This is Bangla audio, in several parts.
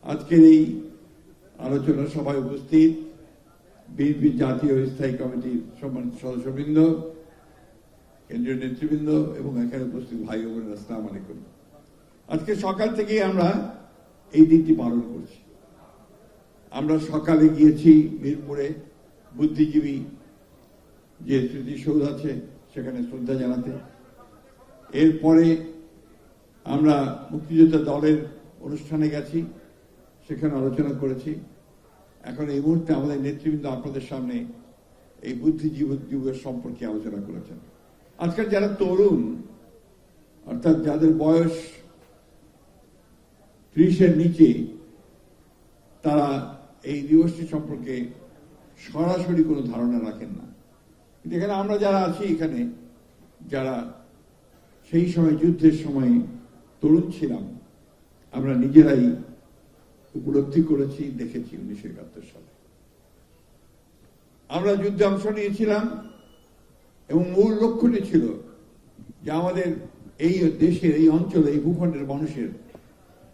আজকের এই আলোচনা সভায় উপস্থিত বিএনপি জাতীয় স্থায়ী কমিটির সম্মানিত সদস্যবৃন্দ, কেন্দ্রীয় নেতৃবৃন্দ এবং এখানে উপস্থিত ভাই ও বোনেরা, আসসালামু আলাইকুম। আজকে সকাল থেকেই আমরা এই দিনটি পালন করছি। আমরা সকালে গিয়েছি মিরপুরে বুদ্ধিজীবী যে স্মৃতিসৌধ আছে সেখানে শ্রদ্ধা জানাতে। এরপরে আমরা মুক্তিযোদ্ধা দলের অনুষ্ঠানে গেছি, সেখানে আলোচনা করেছি। এখন এই মুহূর্তে আমাদের নেতৃবৃন্দ আপনাদের সামনে এই বুদ্ধিজীবী দিবস সম্পর্কে আলোচনা করেছেন। আজকাল যারা তরুণ, অর্থাৎ যাদের বয়স 30-এর নিচে, তারা এই দিবসটি সম্পর্কে সরাসরি কোনো ধারণা রাখেন না। কিন্তু এখানে আমরা যারা আছি, এখানে যারা সেই সময় যুদ্ধের সময় তরুণ ছিলাম, আমরা নিজেরাই উপলব্ধি করেছি, দেখেছি 1971 সালে আমরা যুদ্ধে অংশ নিয়েছিলাম এবং মূল লক্ষ্যটি ছিল যে আমাদের এই দেশের, এই অঞ্চলে, এই ভূখণ্ডের মানুষের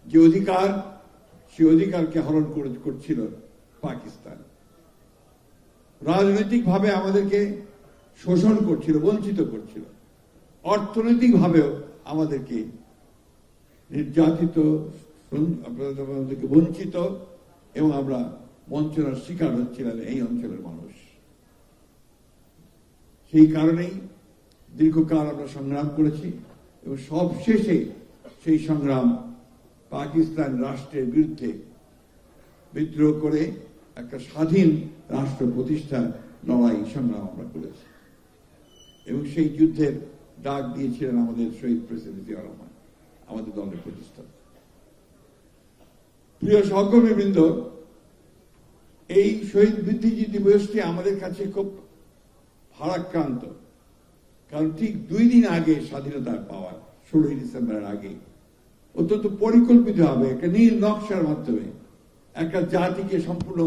যে অধিকার, সেই অধিকারকে হরণ করছিল পাকিস্তান। রাজনৈতিকভাবে আমাদেরকে শোষণ করছিল, বঞ্চিত করছিল, অর্থনৈতিকভাবেও আমাদেরকে নির্যাতিত, আমাদেরকে বঞ্চিত, এবং আমরা বঞ্চনার শিকার হচ্ছিলাম এই অঞ্চলের মানুষ। সেই কারণেই দীর্ঘকাল আমরা সংগ্রাম করেছি এবং সবশেষে সেই সংগ্রাম পাকিস্তান রাষ্ট্রের বিরুদ্ধে বিদ্রোহ করে একটা স্বাধীন রাষ্ট্র প্রতিষ্ঠার লড়াই সংগ্রাম আমরা করেছি। এবং সেই যুদ্ধের ডাক দিয়েছিলেন আমাদের শহীদ প্রেসিডেন্ট জিয়াউর রহমান, আমাদের দলের প্রতিষ্ঠাতা। প্রিয় সহকর্মীবৃন্দ, এই শহীদ বুদ্ধিজীবী দিবসটি আমাদের কাছে খুব ভারাক্রান্ত। কারণ ঠিক 2 দিন আগে স্বাধীনতার পাওয়ার, 16ই ডিসেম্বরের আগে অত্যন্ত পরিকল্পিতভাবে একটা নীল নকশার মাধ্যমে একটা জাতিকে সম্পূর্ণ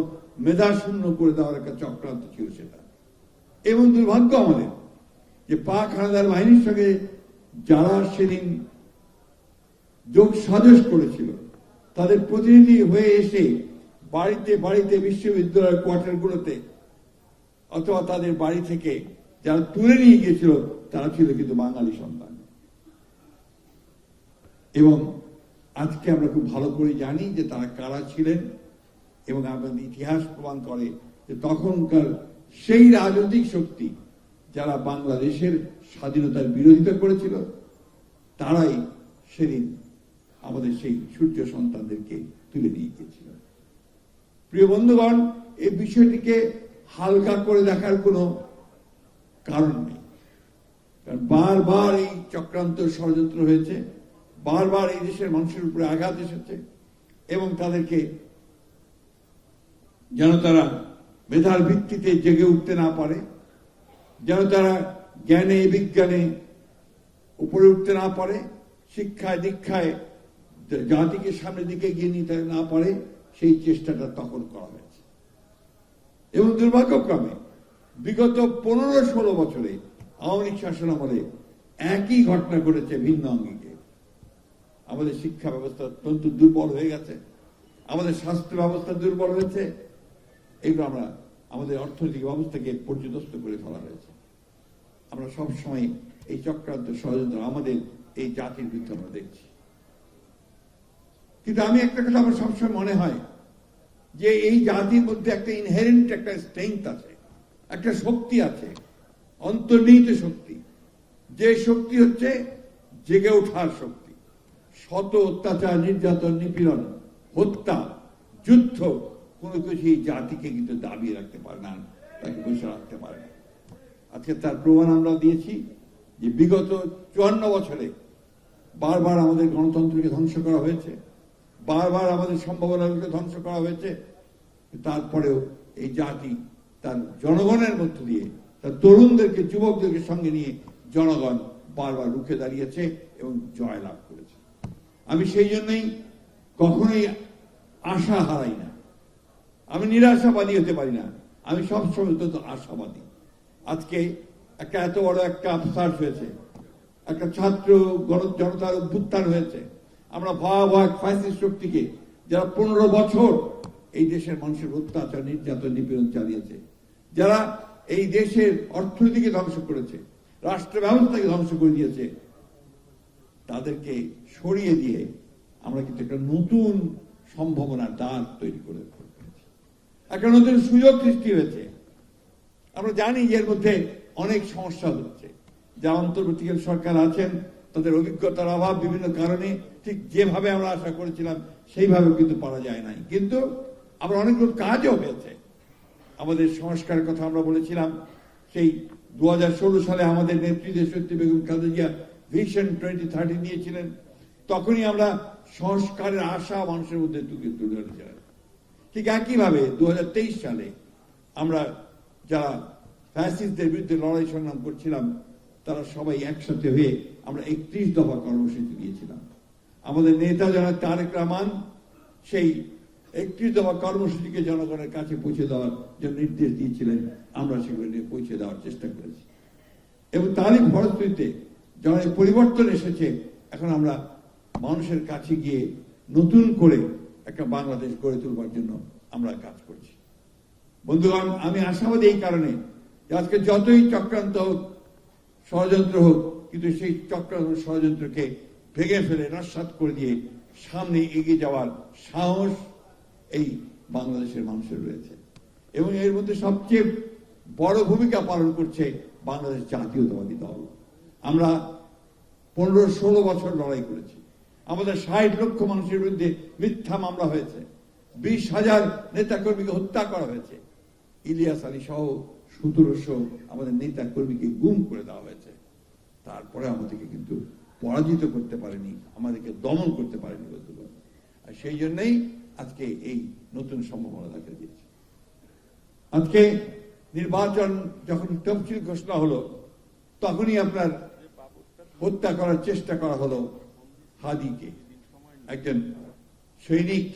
মেধাশূন্য করে দেওয়ার একটা চক্রান্ত ছিল সেটা। এবং দুর্ভাগ্য আমাদের যে পাক হানাদার বাহিনীর সঙ্গে যারা সেদিন যোগ সাজস করেছিল, তাদের প্রতিনিধি হয়ে এসে বাড়িতে বাড়িতে, বিশ্ববিদ্যালয়ের কোয়ার্টারগুলোতে অথবা তাদের বাড়ি থেকে যারা তুলে নিয়ে গিয়েছিল, তারা ছিল কিন্তু বাঙালি সন্তান। এবং আজকে আমরা খুব ভালো করে জানি যে তারা কারা ছিলেন, এবং আমাদের ইতিহাস প্রমাণ করে যে তখনকার সেই রাজনৈতিক শক্তি যারা বাংলাদেশের স্বাধীনতার বিরোধিতা করেছিল, তারাই সেদিন আমাদের সেই সূর্য সন্তানদেরকে তুলে নিয়ে গিয়েছিল। প্রিয় বন্ধুগণ, এই বিষয়টিকে হালকা করে দেখার কোনো কারণ নেই। কারণ বারবার এই চক্রান্ত, ষড়যন্ত্র হয়েছে, বারবার এই দেশের মানুষের উপরে আঘাত এসেছে, এবং তাদেরকে যেন তারা মেধার ভিত্তিতে জেগে উঠতে না পারে, যেন তারা জ্ঞানে বিজ্ঞানে উপরে উঠতে না পারে, শিক্ষায় দীক্ষায় জাতিকে সামনের দিকে এগিয়ে নিতে না পারে, সেই চেষ্টাটা তখন করা হয়েছে। এবং দুর্ভাগ্যক্রমে বিগত 15-16 বছরে আওয়ামী লীগ শাসন আমলে একই ঘটনা ঘটেছে ভিন্ন অঙ্গিকে। আমাদের শিক্ষা ব্যবস্থা অত্যন্ত দুর্বল হয়ে গেছে, আমাদের স্বাস্থ্য ব্যবস্থা দুর্বল হয়েছে, এগুলো আমরা আমাদের অর্থনৈতিক ব্যবস্থাকে পর্যদস্ত করে ফেলা হয়েছে। আমরা সবসময় এই চক্রান্ত, ষড়যন্ত্র আমাদের এই জাতির বিরুদ্ধে আমরা দেখছি। কিন্তু আমি একটা কথা আমার সবসময় মনে হয় যে এই জাতির মধ্যে একটা ইনহেরেন্ট একটা স্ট্রেংথ আছে, একটা শক্তি আছে, অন্তর্নিহিত শক্তি। যে শক্তি হচ্ছে জেগে ওঠার শক্তি। শত অত্যাচার, নির্যাতন, নিপীড়ন, হত্যা, যুদ্ধ কোনো কিছু এই জাতিকে কিন্তু দাবিয়ে রাখতে পারে না, তাকে বসে রাখতে পারে না। আজকে তার প্রমাণ আমরা দিয়েছি যে বিগত 54 বছরে বারবার আমাদের গণতন্ত্রকে ধ্বংস করা হয়েছে, বারবার আমাদের সম্ভাবনাগুলোকে ধ্বংস করা হয়েছে। তারপরেও এই জাতি তার জনগণের মধ্য দিয়ে, তার তরুণদেরকে, যুবকদেরকে সঙ্গে নিয়ে জনগণ বারবার রুখে দাঁড়িয়েছে এবং জয় লাভ করেছে। আমি সেই জন্যই কখনোই আশা হারাই না, আমি নিরাশাবাদী হতে পারি না, আমি সবসময় অত্যন্ত আশাবাদী। আজকে একটা এত বড় একটা আফসার হয়েছে, একটা ছাত্র জনতার অভ্যুত্থান হয়েছে, আমরা ভয়াবহ ফ্যাসিস্ট শক্তিকে যারা 15 বছর এই দেশের মানুষের অত্যাচার নির্যাতন নিপীড়ন চালিয়েছে, যারা এই দেশের অর্থনীতিকে ধ্বংস করেছে, রাষ্ট্র ব্যবস্থাকে ধ্বংস করে দিয়েছে, তাদেরকে সরিয়ে দিয়ে আমরা কিন্তু একটা নতুন সম্ভাবনার দ্বার তৈরি করে একটা নতুন সুযোগ সৃষ্টি হয়েছে। আমরা জানি যে এর মধ্যে অনেক সমস্যা হচ্ছে। যারা অন্তর্বর্তীকালীন সরকার আছেন তাদের অভিজ্ঞতার অভাব বিভিন্ন কারণে ঠিক যেভাবে আমরা আশা করেছিলাম সেইভাবে কিন্তু পারা যায় নাই, কিন্তু আবার অনেকগুলো কাজও হয়েছে। আমাদের সংস্কারের কথা আমরা বলেছিলাম, সেই 2016 সালে আমাদের নেত্রী দেশনেত্রী বেগম খালেদা জিয়া ভিশন 2030 নিয়েছিলেন। তখনই আমরা সংস্কারের আশা মানুষের মধ্যে তুলে ধরেছিলাম। ঠিক একইভাবে 2023 সালে আমরা যারা ফ্যাসিস্টদের বিরুদ্ধে লড়াই সংগ্রাম করছিলাম তারা সবাই একসাথে হয়ে আমরা 31 দফা কর্মসূচি দিয়েছিলাম। আমাদের নেতা যারা তারেক রহমান সেই 31 দফা কর্মসূচিকে জনগণের কাছে পৌঁছে দেওয়ার জন্য নির্দেশ দিয়েছিলেন। আমরা সেগুলো নিয়ে পৌঁছে দেওয়ার চেষ্টা করেছি এবং তারই ফলশ্রুতিতে যখন এই পরিবর্তন এসেছে, এখন আমরা মানুষের কাছে গিয়ে নতুন করে একটা বাংলাদেশ গড়ে তোলবার জন্য আমরা কাজ করছি। বন্ধুগণ, আমি আশাবাদী এই কারণে যে আজকে যতই চক্রান্ত হোক, ষড়যন্ত্র হোক, কিন্তু সেই চক্রান্ত ষড়যন্ত্রকে ভেঙে ফেলে নস্যাৎ করে দিয়ে সামনে এগিয়ে যাওয়ার সাহস এই বাংলাদেশের মানুষের রয়েছে এবং এর মধ্যে সবচেয়ে বড় ভূমিকা পালন করছে বাংলাদেশ জাতীয়তাবাদী দল। আমরা 15-16 বছর লড়াই করেছি। আমাদের 60 লক্ষ মানুষের বিরুদ্ধে মিথ্যা মামলা হয়েছে, 20,000 নেতাকর্মীকে হত্যা করা হয়েছে, ইলিয়াস আলী সহ 1700 আমাদের নেতা কর্মীকে গুম করে দেওয়া হয়েছে। তারপরে আমাদেরকে কিন্তু পরাজিত করতে পারেনি, আমাদেরকে দমন করতে পারেনি বন্ধুগণ। আর সেই জন্যই আজকে এই নতুন সম্ভাবনা দেখা দিয়েছে। আজকে নির্বাচন যখন তফসিল ঘোষণা হলো, তখনই আপনার হত্যা করার চেষ্টা করা হলো হাদিকে, একজন সৈনিক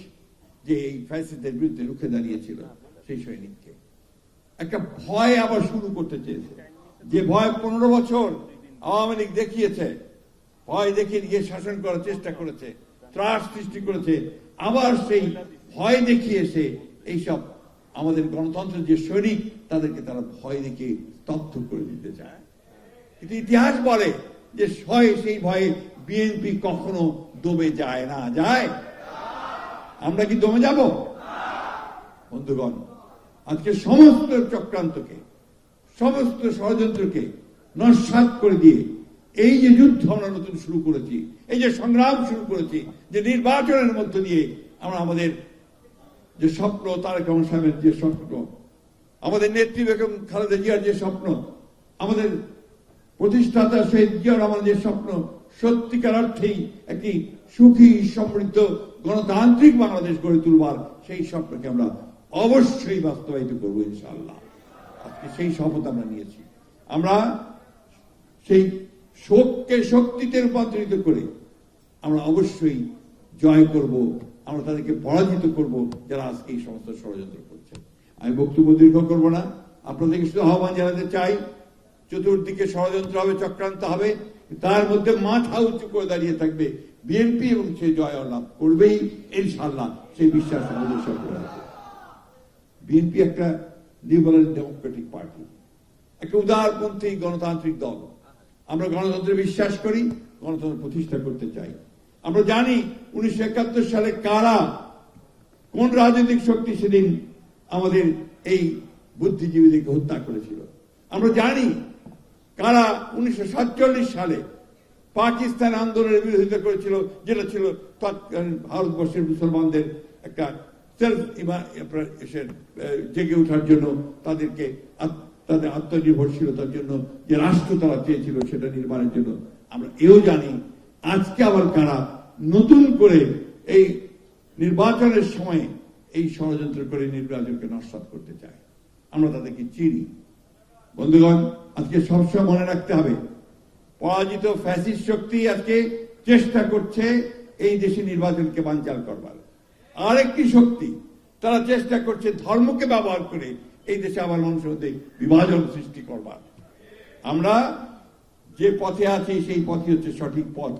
যে এই ফ্যাসিস্টদের বিরুদ্ধে রুখে দাঁড়িয়েছিল, সেই সৈনিককে একটা ভয় আবার শুরু করতে চেয়েছে। যে ভয় 15 বছর আওয়ামী লীগ দেখিয়েছে, ভয় দেখিয়ে দিয়ে শাসন করার চেষ্টা করেছে, ত্রাস সৃষ্টি করেছে, আবার সেই ভয় দেখিয়ে এসে এইসব আমাদের গণতন্ত্রের যে সৈনিক তাদেরকে তারা ভয় দেখিয়ে স্তব্ধ করে দিতে চায়। কিন্তু ইতিহাস বলে যে সেই ভয়ে বিএনপি কখনো দমে যায় না। যায়? আমরা কি দমে যাব? বন্ধুগণ, আজকে সমস্ত চক্রান্তকে, সমস্ত ষড়যন্ত্রকে নস্যাৎ করে দিয়ে এই যে যুদ্ধ আমরা নতুন শুরু করেছি, এই যে সংগ্রাম শুরু করেছি, যে নির্বাচনের মধ্য দিয়ে আমরা আমাদের যে স্বপ্ন, তারেক রহমান সাহেবের যে স্বপ্ন, আমাদের নেত্রী বেগম খালেদা জিয়ার যে স্বপ্ন, আমাদের প্রতিষ্ঠাতা শহীদ জিয়াউর রহমানের যে স্বপ্ন, সত্যিকার অর্থেই একটি সুখী সমৃদ্ধ গণতান্ত্রিক বাংলাদেশ গড়ে তুলবার সেই স্বপ্নকে আমরা অবশ্যই বাস্তবায়িত করবো ইনশাআল্লাহ। আজকে সেই শপথ আমরা নিয়েছি। আমরা সেই শোককে শক্তিতে রূপান্তরিত করে আমরা অবশ্যই জয় করব, আমরা তাদেরকে পরাজিত করব যারা আজকে এই সমস্ত ষড়যন্ত্র করছে। আমি বক্তব্য দীর্ঘ করব না, আপনাদেরকে শুধু আহ্বান জানাতে চাই, চতুর্দিকে ষড়যন্ত্র হবে, চক্রান্ত হবে, তার মধ্যে মাথা উঁচু করে দাঁড়িয়ে থাকবে বিএনপি এবং সে জয় লাভ করবেই ইনশাআল্লাহ, সেই বিশ্বাস আমাদের সকলের আছে। বিএনপি একটা লিবারেল ডেমোক্রেটিক পার্টি, একটা উদারপন্থী গণতান্ত্রিক দল। আমরা গণতন্ত্রে বিশ্বাস করি, গণতন্ত্র প্রতিষ্ঠা করতে চাই। আমরা জানি 1971 সালে কারা, কোন রাজনৈতিক শক্তি সেদিন আমাদের এই বুদ্ধিজীবীদেরকে হত্যা করেছিল। আমরা জানি কারা 1947 সালে পাকিস্তান আন্দোলনের বিরোধিতা করেছিল, যেটা ছিল তৎকালীন ভারতবর্ষের মুসলমানদের একটা জেগে ওঠার জন্য, তাদেরকে তাদের আত্মনির্ভরশীলতার জন্য যে রাষ্ট্র তারা চেয়েছিল সেটা নির্মাণের জন্য। আমরা এও জানি আজকে আবার কারা নতুন করে এই নির্বাচনের সময় এই ষড়যন্ত্র করে নির্বাচনকে নস্যাৎ করতে চায়। আমরা তাদেরকে চিনি। বন্ধুগণ, আজকে সবসময় মনে রাখতে হবে, পরাজিত ফ্যাসিস্ট শক্তি আজকে চেষ্টা করছে এই দেশে নির্বাচনকে বানচাল করবার। আরেকটি শক্তি তারা চেষ্টা করছে ধর্মকে ব্যবহার করে এই দেশে আবার মানুষের মধ্যে বিভাজন সৃষ্টি করবার। আমরা যে পথে আছি সেই পথই হচ্ছে সঠিক পথ।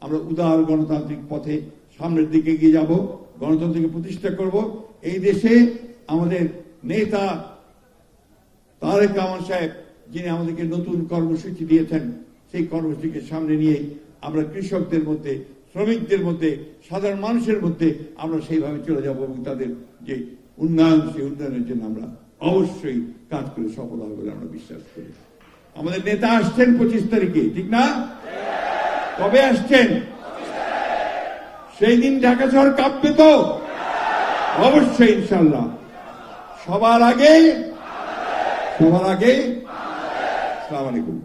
আমরা উদার গণতান্ত্রিক পথে সামনের দিকে এগিয়ে যাব। গণতন্ত্রকে প্রতিষ্ঠা করব। এই দেশে আমাদের নেতা তারেক রহমান সাহেব যিনি আমাদেরকে নতুন কর্মসূচি দিয়েছেন, সেই কর্মসূচিকে সামনে নিয়ে আমরা কৃষকদের মধ্যে, শ্রমিকদের মধ্যে, সাধারণ মানুষের মধ্যে আমরা সেইভাবে চলে যাব এবং তাদের যে উন্নয়ন, সেই উন্নয়নের জন্য আমরা অবশ্যই কাজ করে সফল হবে বলে আমরা বিশ্বাস করি। আমাদের নেতা আসছেন 25 তারিখে, ঠিক না? কবে আসছেন? সেই দিন ঢাকা শহর কাঁপবে তো? অবশ্যই, ইনশাল্লাহ। সবার আগে আসসালামু আলাইকুম।